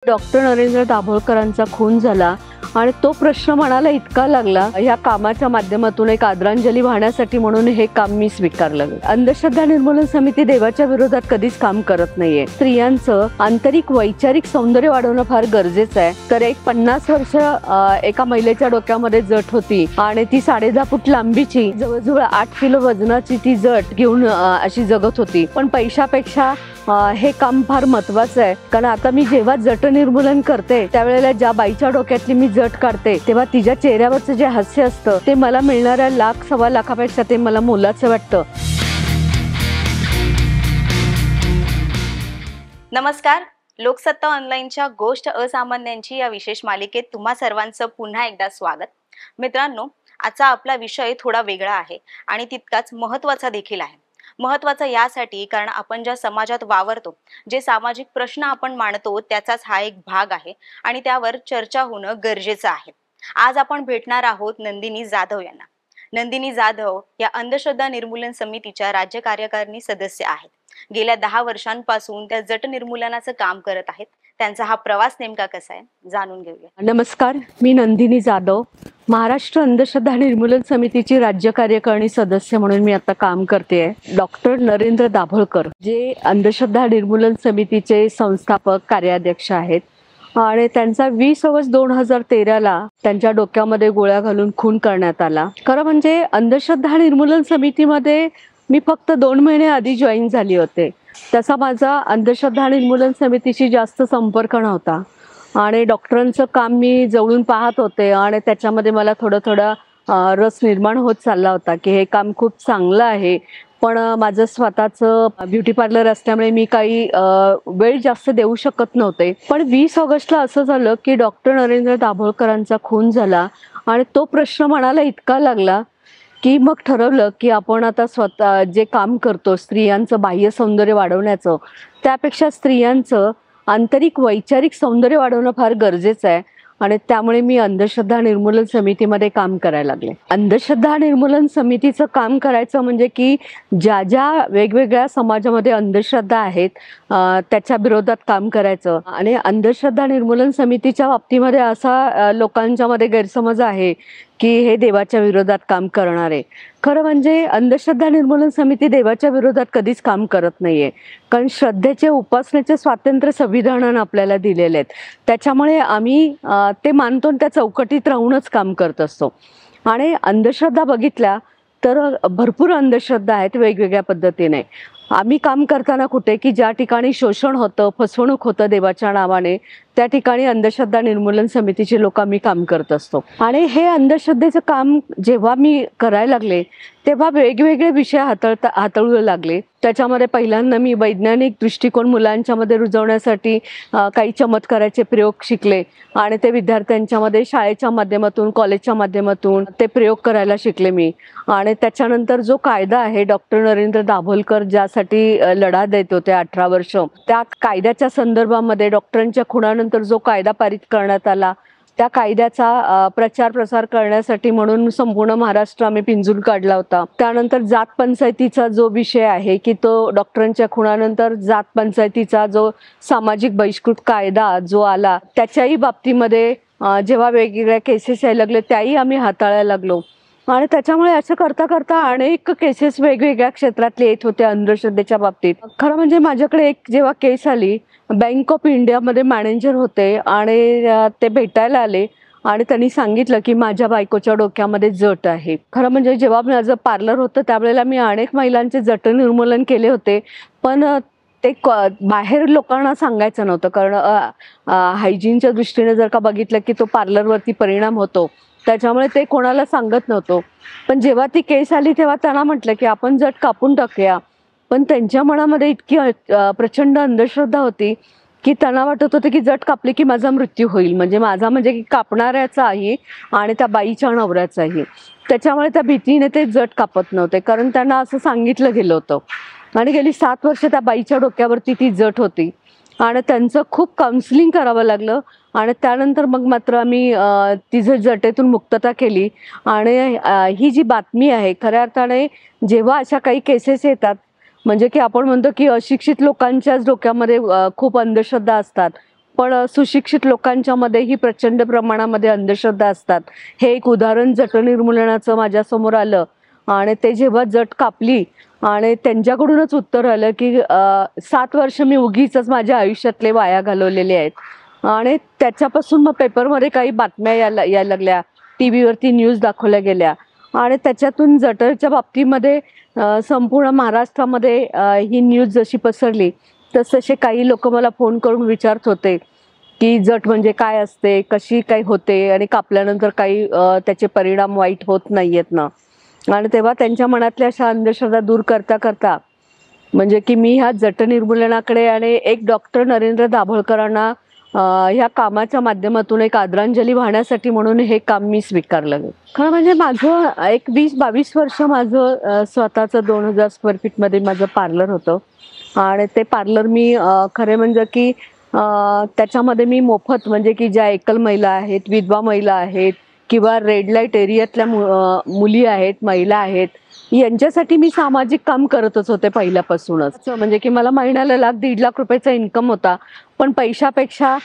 Doctor Narendra दाभोळकरांचा खून झाला आणि तो प्रश्न मनाला इतका लागला, या कामाच्या माध्यमातून एक आदरांजली वाहण्यासाठी म्हणून हे काम मी स्वीकारलं. अंधश्रद्धा निर्मूलन समिती देवाच्या विरोधात कधीच काम करत नाहीये. स्त्रियांचं आंतरिक वैचारिक सौंदर्य वाढवणं फार गरजेचं आहे. तर एक 50 वर्ष एका महिलेच्या डोक्यामध्ये जट होती आणि ती 10.5 फूट लांबीची, जवळजवळ 8 किलो वजनाची ती जट घेऊन अशी जगत होती. पण पैशापेक्षा हे काम फार महत्वाचं आहे. कारण आता मी जेव्हा जट निर्मूलन करते त्यावेळेला ज्या बाईच्या डोक्यातली मी जट काढते तेव्हा तिच्या चेहऱ्यावरचं जे हास्य असतं ते मला मिळणाऱ्या लाख सव्वा लाखापेक्षा ते मला मोलाचं वाटतं. नमस्कार. लोकसत्ता ऑनलाईनच्या गोष्ट असामान्यांची या विशेष मालिकेत तुम्हा सर्वांचं पुन्हा एकदा स्वागत. मित्रांनो, आजचा आपला विषय थोडा वेगळा आहे आणि तितकाच महत्त्वाचा देखील आहे. महत्त्वाचं यासाठी कारण आपण ज्या समाजात वावरतो, जे सामाजिक प्रश्न आपण मांडतो त्याचाच हा एक भाग आहे आणि त्यावर चर्चा होणं गरजेचं आहे. आज आपण भेटणार आहोत नंदिनी जाधव यांना. नंदिनी जाधव या अंधश्रद्धा निर्मूलन समितीच्या राज्य कार्यकारिणी सदस्य आहेत. गेल्या 10 वर्षांपासून त्या जट निर्मूलनाचं काम करत आहेत. त्यांचा हा प्रवास नेमका कसा आहे जाणून घेऊया. नमस्कार, मी नंदिनी जाधव, महाराष्ट्र अंधश्रद्धा निर्मूलन समितीची राज्य कार्यकारिणी सदस्य म्हणून मी आता काम करते. डॉक्टर नरेंद्र दाभोळकर जे अंधश्रद्धा निर्मूलन समितीचे संस्थापक कार्याध्यक्ष आहेत आणि त्यांचा 20 ऑगस्ट 2013ला त्यांच्या डोक्यामध्ये गोळ्या घालून खून करण्यात आला. खरं म्हणजे अंधश्रद्धा निर्मूलन समितीमध्ये मी फक्त 2 महिने आधी जॉईन झाली होते. तसा माझा अंधश्रद्धा निर्मूलन समितीशी जास्त संपर्क नव्हता आणि डॉक्टरांचं काम मी जवळून पाहत होते आणि त्याच्यामध्ये मला थोडा रस निर्माण होत चालला होता की हे काम खूप चांगलं आहे. पण माझं स्वतःचं ब्युटी पार्लर असल्यामुळे मी काही वेळ जास्त देऊ शकत नव्हते. पण 20 ऑगस्टला असं झालं की डॉक्टर नरेंद्र दाभोळकरांचा खून झाला आणि तो प्रश्न मनाला इतका लागला की मग ठरवलं की आपण आता स्वतः जे काम करतो स्त्रियांचं बाह्य सौंदर्य वाढवण्याचं, त्यापेक्षा स्त्रियांचं आंतरिक वैचारिक सौंदर्य वाढवणं फार गरजेचं आहे आणि त्यामुळे मी अंधश्रद्धा निर्मूलन समितीमध्ये काम करायला लागले. अंधश्रद्धा निर्मूलन समितीचं काम करायचं म्हणजे की ज्या ज्या वेगवेगळ्या समाजामध्ये अंधश्रद्धा आहेत त्याच्या विरोधात काम करायचं. आणि अंधश्रद्धा निर्मूलन समितीच्या बाबतीमध्ये असा लोकांच्यामध्ये गैरसमज आहे की हे देवाच्या विरोधात काम करणार आहे. खरं म्हणजे अंधश्रद्धा निर्मूलन समिती देवाच्या विरोधात कधीच काम करत नाहीये. कारण श्रद्धेचे उपासनेचे स्वातंत्र्य संविधानानं आपल्याला दिलेले आहेत. त्याच्यामुळे आम्ही ते मानतो त्या चौकटीत राहूनच काम करत असतो. आणि अंधश्रद्धा बघितल्या तर भरपूर अंधश्रद्धा आहेत वेगवेगळ्या पद्धतीने. आम्ही काम करताना कुठे की ज्या ठिकाणी शोषण होतं, फसवणूक होतं देवाच्या नावाने, त्या ठिकाणी अंधश्रद्धा निर्मूलन समितीचे लोक आम्ही काम करत असतो. आणि हे अंधश्रद्धेचं काम जेव्हा मी करायला लागले तेव्हा वेगवेगळे विषय हाताळू लागले. त्याच्यामध्ये पहिल्यांदा मी वैज्ञानिक दृष्टिकोन मुलांच्यामध्ये रुजवण्यासाठी काही चमत्काराचे प्रयोग शिकले आणि ते विद्यार्थ्यांच्यामध्ये शाळेच्या माध्यमातून, कॉलेजच्या माध्यमातून ते प्रयोग करायला शिकले मी. आणि त्याच्यानंतर जो कायदा आहे डॉक्टर नरेंद्र दाभोळकर ज्यासाठी लढा देत होते 18 वर्ष, त्या कायद्याच्या संदर्भामध्ये डॉक्टरांच्या खुनानंतर जो कायदा पारित करण्यात आला त्या कायद्याचा प्रचार प्रसार करण्यासाठी म्हणून संपूर्ण महाराष्ट्र आम्ही पिंजून काढला होता. त्यानंतर जात पंचायतीचा जो विषय आहे की तो डॉक्टरांच्या खुनानंतर जात पंचायतीचा जो सामाजिक बहिष्कृत कायदा जो आला त्याच्याही बाबतीमध्ये जेव्हा वेगवेगळ्या केसेस यायला लागले त्याही आम्ही हाताळायला लागलो. आणि त्याच्यामुळे असं करता करता अनेक केसेस वेगवेगळ्या क्षेत्रातले येत होते अंधश्रद्धेच्या बाबतीत. खरं म्हणजे माझ्याकडे एक जेव्हा केस आली, बँक ऑफ इंडियामध्ये मॅनेजर होते आणि ते भेटायला आले आणि त्यांनी सांगितलं की माझ्या बायकोच्या डोक्यामध्ये जट आहे. खरं म्हणजे जेव्हा माझं पार्लर होतं त्यावेळेला मी अनेक महिलांचे जट निर्मूलन केले होते, पण ते बाहेर लोकांना सांगायचं नव्हतं. कारण हायजीनच्या दृष्टीने जर का बघितलं की तो पार्लरवरती परिणाम होतो, त्याच्यामुळे ते कोणाला सांगत नव्हतो. पण जेव्हा ती केस आली तेव्हा त्यांना म्हटलं की आपण जट कापून टाकूया. पण त्यांच्या मनामध्ये इतकी प्रचंड अंधश्रद्धा होती की त्यांना वाटत होतं की जट कापली की माझा मृत्यू होईल, म्हणजे माझा म्हणजे की कापणाऱ्याचाही आणि त्या बाईच्या नवऱ्याचाही. त्याच्यामुळे त्या भीतीने ते जट कापत नव्हते, कारण त्यांना असं सांगितलं गेलं होतं. आणि गेली 7 वर्ष त्या बाईच्या डोक्यावरती ती जट होती आणि त्यांचं खूप काउन्सिलिंग करावं लागलं. आणि त्यानंतर मग मात्र आम्ही तिचं जटेतून मुक्तता केली. आणि ही जी बातमी आहे खऱ्या अर्थाने जेव्हा अशा काही केसेस येतात, म्हणजे की आपण म्हणतो की अशिक्षित लोकांच्याच डोक्यामध्ये खूप अंधश्रद्धा असतात, पण सुशिक्षित लोकांच्या मध्ये ही प्रचंड प्रमाणामध्ये अंधश्रद्धा असतात. हे एक उदाहरण जट निर्मूलनाचं माझ्यासमोर आलं आणि ते जेव्हा जट कापली आणि त्यांच्याकडूनच उत्तर आलं की 7 वर्ष मी उगीच माझ्या आयुष्यातले वाया घालवलेले आहेत. आणि त्याच्यापासून मग पेपरमध्ये काही बातम्या यायला लागल्या, TV वरती न्यूज दाखवल्या गेल्या आणि त्याच्यातून जटच्या बाबतीमध्ये संपूर्ण महाराष्ट्रामध्ये ही न्यूज जशी पसरली तसे काही लोक मला फोन करून विचारत होते की जट म्हणजे काय असते, कशी काय होते आणि कापल्यानंतर काही त्याचे परिणाम वाईट होत नाहीयेत ना. आणि तेव्हा त्यांच्या मनातल्या अशा अंधश्रद्धा दूर करता करता म्हणजे की मी ह्या जट निर्मूलनाकडे आणि एक डॉक्टर नरेंद्र दाभोळकरांना ह्या कामाच्या माध्यमातून एक आदरांजली वाहण्यासाठी म्हणून हे काम मी स्वीकारलं. खरं म्हणजे माझं एक 20-22 वर्ष माझं स्वतःचं 2000 स्क्वेअर फीटमध्ये माझं पार्लर होतं आणि ते पार्लर मी खरे म्हणजे की त्याच्यामध्ये मी मोफत म्हणजे की ज्या एकल महिला आहेत, विधवा महिला आहेत किंवा रेड लाईट एरियातल्या मुली आहेत, महिला आहेत, यांच्यासाठी मी सामाजिक काम करतच होते पहिल्यापासूनच. म्हणजे की मला महिन्याला 1.5 लाख रुपयाचा इन्कम होता, पण पैशापेक्षा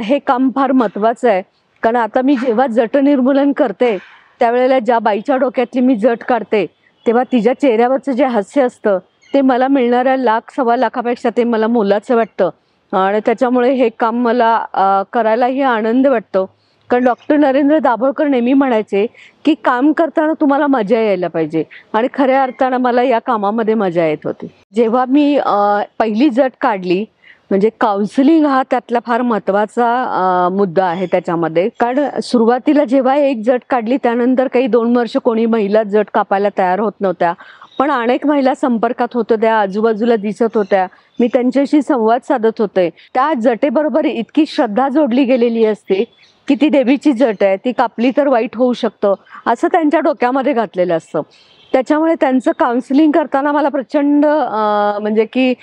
हे काम फार महत्त्वाचं आहे. कारण आता मी जेव्हा जट निर्मूलन करते त्यावेळेला ज्या बाईच्या डोक्यातली मी जट काढते तेव्हा तिच्या चेहऱ्यावरचं जे हास्य असतं ते मला मिळणाऱ्या 1-1.25 लाखापेक्षा ते मला मोलाचं वाटतं आणि त्याच्यामुळे हे काम मला करायलाही आनंद वाटतो. कारण डॉक्टर नरेंद्र दाभोळकर नेहमी म्हणायचे की काम करताना तुम्हाला मजा यायला पाहिजे आणि खऱ्या अर्थानं मला या कामामध्ये मजा येत होती. जेव्हा मी पहिली जट काढली म्हणजे काउन्सिलिंग हा त्यातला फार महत्त्वाचा मुद्दा आहे त्याच्यामध्ये. कारण सुरुवातीला जेव्हा एक जट काढली त्यानंतर काही 2 वर्ष कोणी महिला जट कापायला तयार होत नव्हत्या, पण अनेक महिला संपर्कात होत्या, त्या आजूबाजूला दिसत होत्या, मी त्यांच्याशी संवाद साधत होते. त्या जटेबरोबर इतकी श्रद्धा जोडली गेलेली असते की ती देवीची जट आहे, ती कापली तर वाईट होऊ शकतं असं त्यांच्या डोक्यामध्ये घातलेलं असतं. त्याच्यामुळे त्यांचं काउन्सिलिंग करताना मला प्रचंड म्हणजे की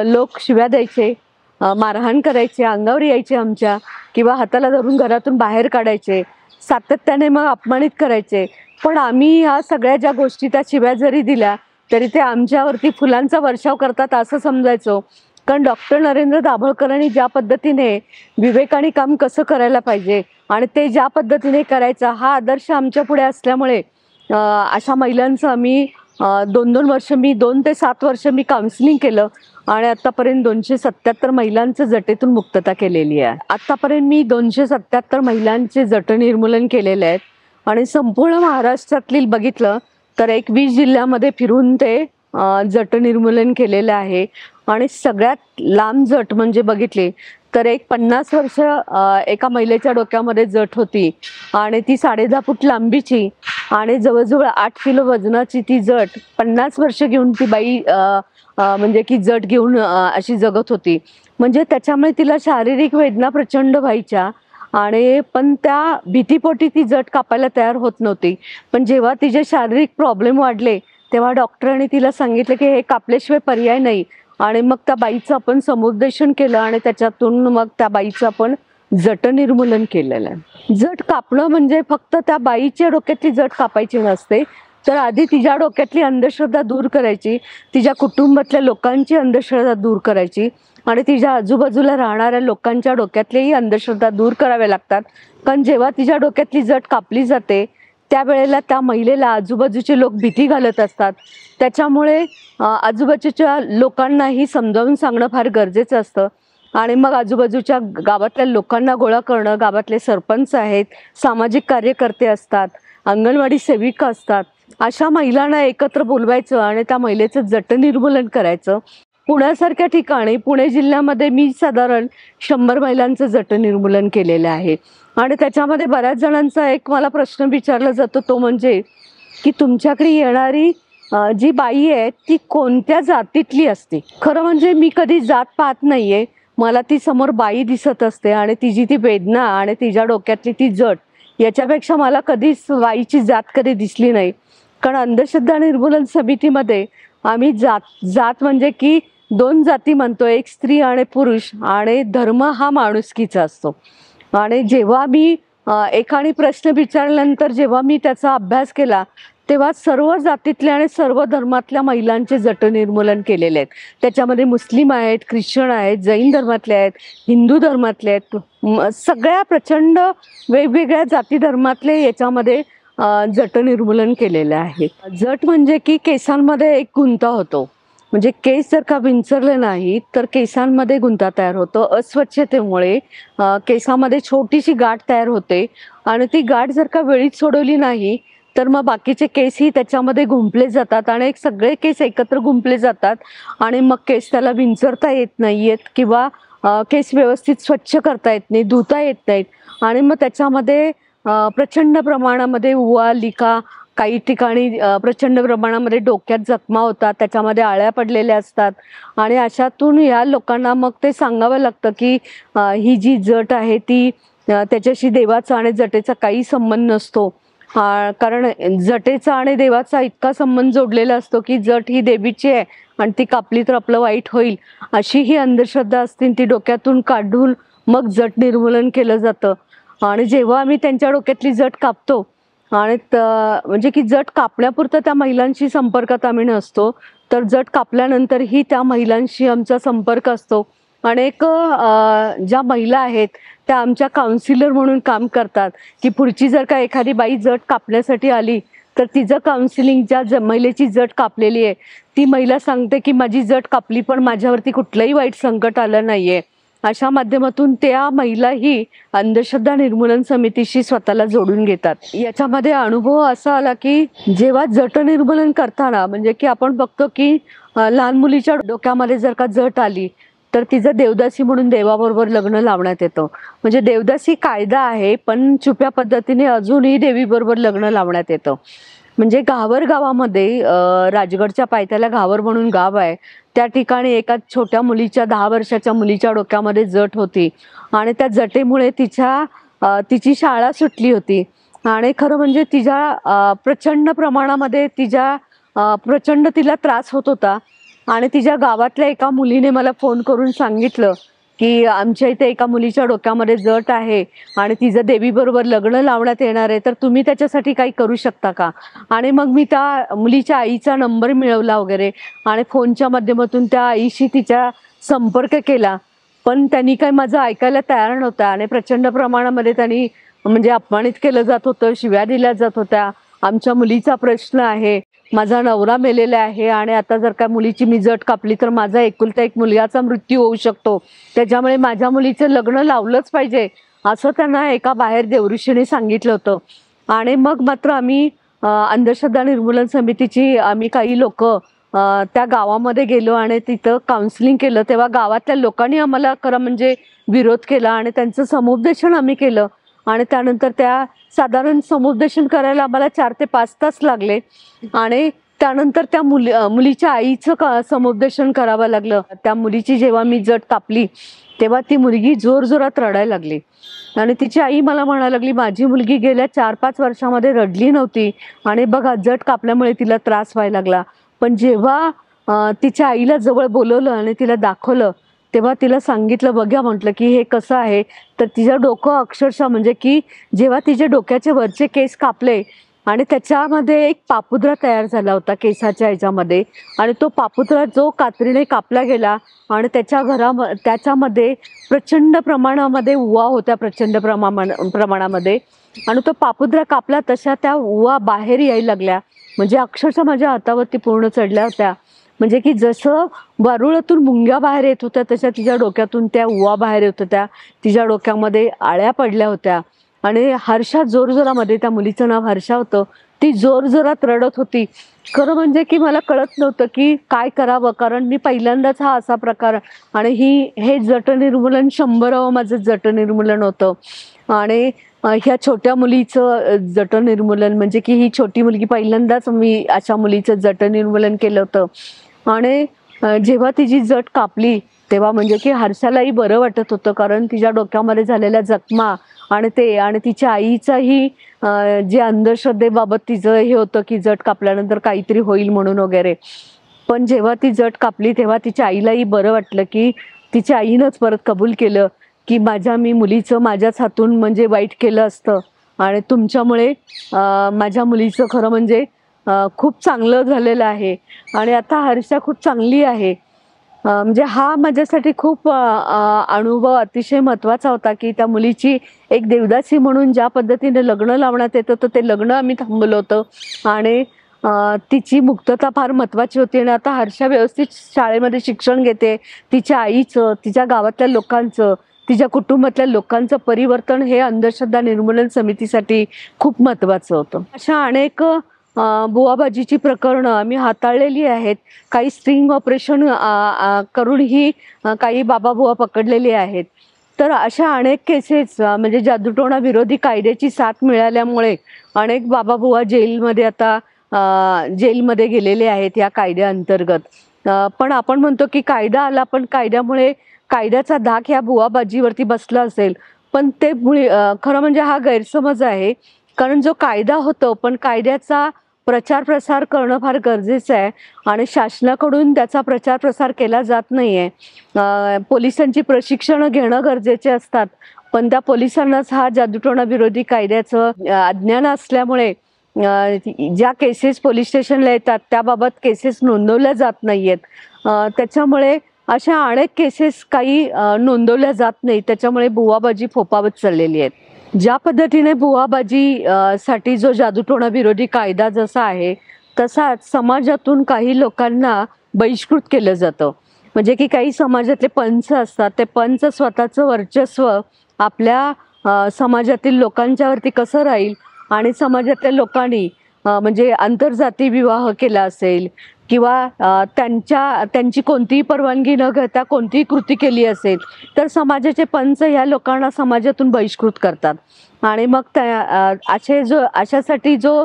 लोक शिव्या द्यायचे, मारहाण करायचे, अंगावर यायचे आमच्या किंवा हाताला धरून घरातून बाहेर काढायचे, सातत्याने मग अपमानित करायचे. पण आम्ही ह्या सगळ्या ज्या गोष्टी त्या शिव्या जरी दिल्या तरी ते आमच्यावरती फुलांचा वर्षाव करतात असं समजायचो. कारण डॉक्टर नरेंद्र दाभोळकरांनी ज्या पद्धतीने विवेकाने काम कसं करायला पाहिजे आणि ते ज्या पद्धतीने करायचा हा आदर्श आमच्या पुढे असल्यामुळे अशा महिलांचं आम्ही 2-2 वर्ष मी 2 ते 7 वर्ष मी काउन्सिलिंग केलं आणि आतापर्यंत 277 महिलांचं जटेतून मुक्तता केलेली आहे. आतापर्यंत मी 277 महिलांचे जट निर्मूलन केलेले आहेत आणि संपूर्ण महाराष्ट्रातील बघितलं तर 21 जिल्ह्यामध्ये फिरून ते जट निर्मूलन केलेलं आहे. आणि सगळ्यात लांब जट म्हणजे बघितली तर एक 50 वर्ष एका महिलेच्या डोक्यामध्ये जट होती आणि ती 10.5 फूट लांबीची आणि जवळजवळ 8 किलो वजनाची ती जट 50 वर्ष घेऊन ती बाई म्हणजे की जट घेऊन अशी जगत होती. म्हणजे त्याच्यामुळे तिला शारीरिक वेदना प्रचंड व्हायच्या आणि पण त्या भीतीपोटी ती जट कापायला तयार होत नव्हती. पण जेव्हा तिचे शारीरिक प्रॉब्लेम वाढले तेव्हा डॉक्टरांनी तिला सांगितलं की हे कापल्याशिवाय पर्याय नाही आणि मग त्या बाईचं आपण समुपदेशन केलं आणि त्याच्यातून मग त्या बाईचं आपण जट निर्मूलन केलेलं आहे. जट कापणं म्हणजे फक्त त्या बाईच्या डोक्यातली जट कापायची नसते, तर आधी तिच्या डोक्यातली अंधश्रद्धा दूर करायची, तिच्या कुटुंबातल्या लोकांची अंधश्रद्धा दूर करायची आणि तिच्या आजूबाजूला राहणाऱ्या लोकांच्या डोक्यातलेही अंधश्रद्धा दूर कराव्या लागतात. कारण जेव्हा तिच्या डोक्यातली जट कापली जाते त्यावेळेला त्या महिलेला आजूबाजूचे लोक भीती घालत असतात. त्याच्यामुळे आजूबाजूच्या लोकांनाही समजावून सांगणं फार गरजेचं असतं आणि मग आजूबाजूच्या गावातल्या लोकांना गोळा करणं, गावातले सरपंच आहेत, सामाजिक कार्यकर्ते असतात, अंगणवाडी सेविका असतात, अशा महिलांना एकत्र बोलवायचं आणि त्या महिलेचं जट निर्मूलन करायचं. पुण्यासारख्या ठिकाणी पुणे जिल्ह्यामध्ये मी साधारण 100 महिलांचं जट निर्मूलन केलेलं आहे आणि त्याच्यामध्ये बऱ्याच जणांचा एक मला प्रश्न विचारला जातो तो म्हणजे की तुमच्याकडे येणारी जी बाई आहे ती कोणत्या जातीतली असते. खरं म्हणजे मी कधी जात पाहत नाहीये, मला ती समोर बाई दिसत असते आणि तिची ती वेदना आणि तिच्या डोक्यातली ती जट याच्यापेक्षा मला कधीच बाईची जात कधी दिसली नाही. कारण अंधश्रद्धा निर्मूलन समितीमध्ये आम्ही जात म्हणजे की 2 जाती म्हणतो, एक स्त्री आणि पुरुष, आणि धर्म हा माणुसकीचा असतो. आणि जेव्हा मी एकाने प्रश्न विचारल्यानंतर जेव्हा मी त्याचा अभ्यास केला तेव्हा सर्व जातीतल्या आणि सर्व धर्मातल्या महिलांचे जट निर्मूलन केलेले आहेत. त्याच्यामध्ये मुस्लिम आहेत, ख्रिश्चन आहेत, जैन धर्मातले आहेत, हिंदू धर्मातले आहेत, सगळ्या प्रचंड वेगवेगळ्या जाती धर्मातले याच्यामध्ये जट निर्मूलन केलेलं आहे. जट म्हणजे की केसांमध्ये एक गुंता होतो, म्हणजे केस जर का विंचरले नाही तर केसांमध्ये गुंता तयार होतो. अस्वच्छतेमुळे केसामध्ये छोटीशी गाठ तयार होते आणि ती गाठ जर का वेळीच सोडवली नाही तर मग बाकीचे केसही त्याच्यामध्ये गुंफले जातात आणि एक सगळे केस एकत्र गुंफले जातात आणि मग केस त्याला विंचरता येत नाहीयेत किंवा केस व्यवस्थित स्वच्छ करता येत नाही, धुता येत नाहीत आणि मग त्याच्यामध्ये प्रचंड प्रमाणामध्ये उवा, लिका, काही ठिकाणी प्रचंड प्रमाणामध्ये डोक्यात जखमा होतात, त्याच्यामध्ये आळ्या पडलेल्या असतात आणि अशातून या लोकांना मग ते सांगावं लागतं की ही जी जट आहे ती त्याच्याशी देवाचा आणि जटेचा काही संबंध नसतो. कारण जटेचा आणि देवाचा इतका संबंध जोडलेला असतो की जट ही देवीची आहे आणि ती कापली तर आपलं वाईट होईल, अशी ही अंधश्रद्धा असते. ती डोक्यातून काढून मग जट निर्मूलन केलं जातं. आणि जेव्हा आम्ही त्यांच्या डोक्यातली जट कापतो आणि म्हणजे की जट कापण्यापुरतं त्या महिलांशी संपर्कात आम्ही नसतो, तर जट कापल्यानंतरही त्या महिलांशी आमचा संपर्क असतो. अनेक ज्या महिला आहेत त्या आमच्या काउन्सिलर म्हणून काम करतात की पुढची जर का एखादी बाई जट कापण्यासाठी आली तर तिचं काउन्सिलिंग, ज्या महिलेची जट कापलेली आहे ती महिला सांगते की माझी जट कापली पण माझ्यावरती कुठलंही वाईट संकट आलं नाहीये. अशा माध्यमातून त्या महिलाही अंधश्रद्धा निर्मूलन समितीशी स्वतःला जोडून घेतात. याच्यामध्ये अनुभव असा आला की जेव्हा जट निर्मूलन करताना म्हणजे की आपण बघतो की लहान मुलीच्या डोक्यामध्ये जर का जट आली तर तिचं देवदासी म्हणून देवाबरोबर लग्न लावण्यात येतं. म्हणजे देवदासी कायदा आहे पण छुप्या पद्धतीने अजूनही देवीबरोबर लग्न लावण्यात येतं. म्हणजे घावर गावामध्ये राजगडच्या पायथ्याला घावर म्हणून गाव आहे, त्या ठिकाणी एका छोट्या मुलीच्या 10 वर्षाच्या मुलीच्या डोक्यामध्ये जट होती आणि त्या जटेमुळे तिची शाळा सुटली होती आणि खरं म्हणजे प्रचंड प्रमाणामध्ये प्रचंड तिला त्रास होत होता. आणि तिच्या गावातल्या एका मुलीने मला फोन करून सांगितलं की आमच्या इथे एका मुलीच्या डोक्यामध्ये जट आहे आणि तिचं देवीबरोबर लग्न लावण्यात येणार आहे, तर तुम्ही त्याच्यासाठी काही करू शकता का. आणि मग मी त्या मुलीच्या आईचा नंबर मिळवला वगैरे आणि फोनच्या माध्यमातून त्या आईशी तिचा संपर्क केला, पण त्यांनी काही माझं ऐकायला तयार नव्हता आणि प्रचंड प्रमाणामध्ये त्यांनी म्हणजे अपमानित केलं जात होतं, शिव्या दिल्या जात होत्या. आमच्या मुलीचा प्रश्न आहे, माझा नवरा मेलेला आहे आणि आता जर का मुलीची मी जट कापली तर माझा एकुलता एक मुलगाचा मृत्यू होऊ शकतो, त्याच्यामुळे माझ्या मुलीचं लग्न लावलंच पाहिजे असं त्यांना एका बाहेर देवऋषीने सांगितलं होतं. आणि मग मात्र आम्ही अंधश्रद्धा निर्मूलन समितीची आम्ही काही लोक त्या गावामध्ये गेलो आणि तिथं काउन्सिलिंग केलं. तेव्हा गावातल्या लोकांनी आम्हाला खरं म्हणजे विरोध केला आणि त्यांचं समुपदेशन आम्ही केलं आणि त्यानंतर त्या साधारण समुपदेशन करायला आम्हाला 4 ते 5 तास लागले आणि त्यानंतर त्या मुलीच्या आईचं समुपदेशन करावं लागलं. त्या मुलीची जेव्हा मी जट कापली तेव्हा ती मुलगी जोरजोरात रडायला लागली आणि तिची आई मला म्हणायला लागली, माझी मुलगी गेल्या 4-5 वर्षामध्ये रडली नव्हती आणि बघा जट कापल्यामुळे तिला त्रास व्हायला लागला. पण जेव्हा तिच्या आईला जवळ बोलवलं आणि तिला दाखवलं तेव्हा तिला सांगितलं, बघा म्हटलं की हे कसं आहे, तर तिचं डोकं अक्षरशः म्हणजे की जेव्हा तिचे डोक्याचे वरचे केस कापले आणि त्याच्यामध्ये एक पापुद्रा तयार झाला होता केसाच्या ह्याच्यामध्ये आणि तो पापुद्रा जो कात्रीने कापला गेला आणि त्याच्यामध्ये प्रचंड प्रमाणामध्ये उवा होत्या, प्रचंड प्रमाणामध्ये आणि तो पापुद्रा कापला तशा त्या उवा बाहेर यायला लागल्या. म्हणजे अक्षरशः माझ्या हातावरती पूर्ण चढल्या होत्या. म्हणजे की जसं वारुळातून मुंग्या बाहेर येत होत्या तशा तिच्या डोक्यातून त्या उवा बाहेर येत होत्या. तिच्या डोक्यामध्ये आळ्या पडल्या होत्या आणि हर्षा जोरजोरामध्ये, त्या मुलीचं नाव हर्षा होतं, ती जोरजोरात रडत होती. खरं म्हणजे की मला कळत नव्हतं की काय करावं, कारण मी पहिल्यांदाच हा असा प्रकार आणि हे जट निर्मूलन 100व माझं जट निर्मूलन होतं. आणि ह्या छोट्या मुलीचं जट निर्मूलन म्हणजे की ही छोटी मुलगी पहिल्यांदाच मी अशा मुलीचं जट निर्मूलन केलं होतं. आणि जेव्हा तिची जट कापली तेव्हा म्हणजे की हर्षालाही बरं वाटत होतं, कारण तिच्या डोक्यामध्ये झालेल्या जखमा आणि तिच्या आईचाही जे अंधश्रद्धेबाबत तिचं हे होतं की जट कापल्यानंतर काहीतरी होईल म्हणून वगैरे. पण जेव्हा ती जट कापली तेव्हा तिच्या आईलाही बरं वाटलं की तिच्या आईनंच परत कबूल केलं की मी मुलीचं माझ्याच हातून म्हणजे वाईट केलं असतं आणि तुमच्यामुळे माझ्या मुलीचं खरं म्हणजे खूप चांगलं झालेलं आहे आणि आता हर्षा खूप चांगली आहे. म्हणजे हा माझ्यासाठी खूप अनुभव अतिशय महत्त्वाचा होता, की त्या मुलीची एक देवदासी म्हणून ज्या पद्धतीने लग्न लावण्यात येत होतं ते लग्न आम्ही थांबवलं होतं आणि तिची मुक्तता फार महत्त्वाची होती आणि आता हर्षा व्यवस्थित शाळेमध्ये शिक्षण घेते. तिच्या आईचं, तिच्या गावातल्या लोकांचं, तिच्या कुटुंबातल्या लोकांचं परिवर्तन हे अंधश्रद्धा निर्मूलन समितीसाठी खूप महत्त्वाचं होतं. अशा अनेक बुवाबाजीची प्रकरणं आम्ही हाताळलेली आहेत. काही स्ट्रिंग ऑपरेशन करूनही काही बाबा-बुवा पकडलेले आहेत. तर अशा अनेक केसेस म्हणजे जादूटोणा विरोधी कायद्याची साथ मिळाल्यामुळे अनेक बाबा-बुवा जेलमध्ये आता जेलमध्ये गेलेले आहेत या कायद्याअंतर्गत. पण आपण म्हणतो की कायदा आला, पण कायद्यामुळे कायद्याचा धाक ह्या बुवाबाजीवरती बसला असेल. पण ते खरं म्हणजे हा गैरसमज आहे. कारण जो कायदा होतो, पण कायद्याचा प्रचार प्रसार करणं फार गरजेचं आहे आणि शासनाकडून त्याचा प्रचार प्रसार केला जात नाहीये. पोलिसांची प्रशिक्षणं घेणं गरजेचे असतात, पण त्या पोलिसांनाच हा जादूटोणा विरोधी कायद्याचं अज्ञान असल्यामुळे ज्या केसेस पोलीस स्टेशनला येतात त्याबाबत केसेस नोंदवल्या जात नाहीयेत. त्याच्यामुळे अशा अनेक केसेस काही नोंदवल्या जात नाहीत. त्याच्यामुळे बुवाबाजी फोफावत चाललेली आहे. ज्या पद्धतीने बुवाबाजी साठी जो जादूटोणा विरोधी कायदा जसा आहे, तसाच समाजातून काही लोकांना बहिष्कृत केलं जातं. म्हणजे की काही समाजातले पंच असतात, ते पंच स्वतःचं वर्चस्व आपल्या समाजातील लोकांच्यावरती कसं राहील आणि समाजातल्या लोकांनी म्हणजे आंतरजाती विवाह केला असेल किंवा त्यांची कोणतीही परवानगी न घेता कोणतीही कृती केली असेल, तर समाजाचे पंच ह्या लोकांना समाजातून बहिष्कृत करतात. आणि मग अशासाठी जो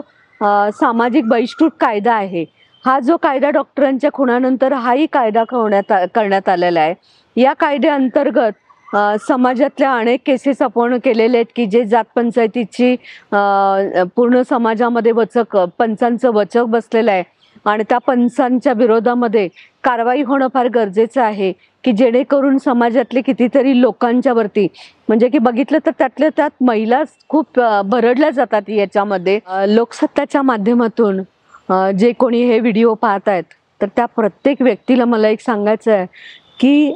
सामाजिक बहिष्कृत कायदा आहे, हा जो कायदा डॉक्टरांच्या खुनानंतर हाही कायदा करण्यात आलेला आहे. या कायद्याअंतर्गत समाजातल्या अनेक केसेस आपण केलेले आहेत की जे जात पंचायतीची पूर्ण समाजामध्ये पंचांचं वचक बसलेलं आहे आणि त्या पंचांच्या विरोधामध्ये कारवाई होणं फार गरजेचं आहे की जेणेकरून समाजातले कितीतरी लोकांच्या वरती म्हणजे की बघितलं तर त्यातल्या त्यात महिला खूप भरडल्या जातात याच्यामध्ये. लोकसत्ताच्या माध्यमातून जे कोणी हे व्हिडिओ पाहत आहेत तर त्या प्रत्येक व्यक्तीला मला एक सांगायचं आहे की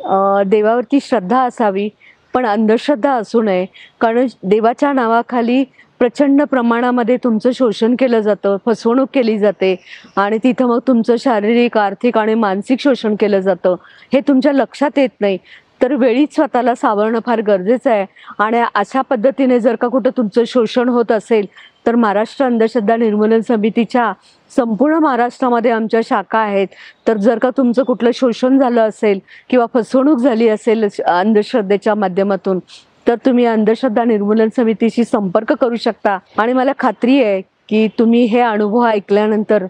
देवावरती श्रद्धा असावी, पण अंधश्रद्धा असू नये. कारण देवाच्या नावाखाली प्रचंड प्रमाणामध्ये तुमचं शोषण केलं जातं, फसवणूक केली जाते आणि तिथं मग तुमचं शारीरिक, आर्थिक आणि मानसिक शोषण केलं जातं. हे तुमच्या लक्षात येत नाही. तर वेळीच स्वतःला सावरणं फार गरजेचं आहे. आणि अशा पद्धतीने जर का कुठं तुमचं शोषण होत असेल तर महाराष्ट्र अंधश्रद्धा निर्मूलन समितीच्या संपूर्ण महाराष्ट्रामध्ये आमच्या शाखा आहेत. तर जर का तुमचं कुठलं शोषण झालं असेल किंवा फसवणूक झाली असेल अंधश्रद्धेच्या माध्यमातून, तर तुम्ही अंधश्रद्धा निर्मूलन समितीशी संपर्क करू शकता. आणि मला खात्री आहे की तुम्ही हे अनुभव ऐकल्यानंतर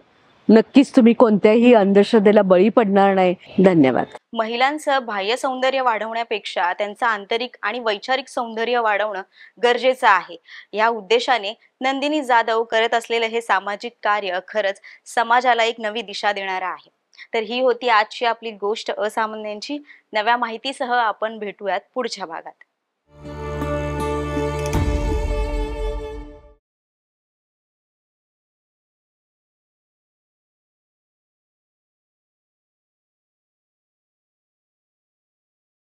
नक्कीच तुम्ही कोणत्याही अंधश्रद्धेला बळी पडणार नाही. धन्यवाद. महिलांचं बाह्य सौंदर्य वाढवण्यापेक्षा त्यांचं आंतरिक आणि वैचारिक सौंदर्य वाढवणं गरजेचं आहे. या उद्देशाने नंदिनी जाधव करत असलेलं हे सामाजिक कार्य खरंच समाजाला एक नवी दिशा देणारं आहे. तर ही होती आजची आपली गोष्ट असामान्यांची. नव्या माहितीसह आपण भेटूयात पुढच्या भागात.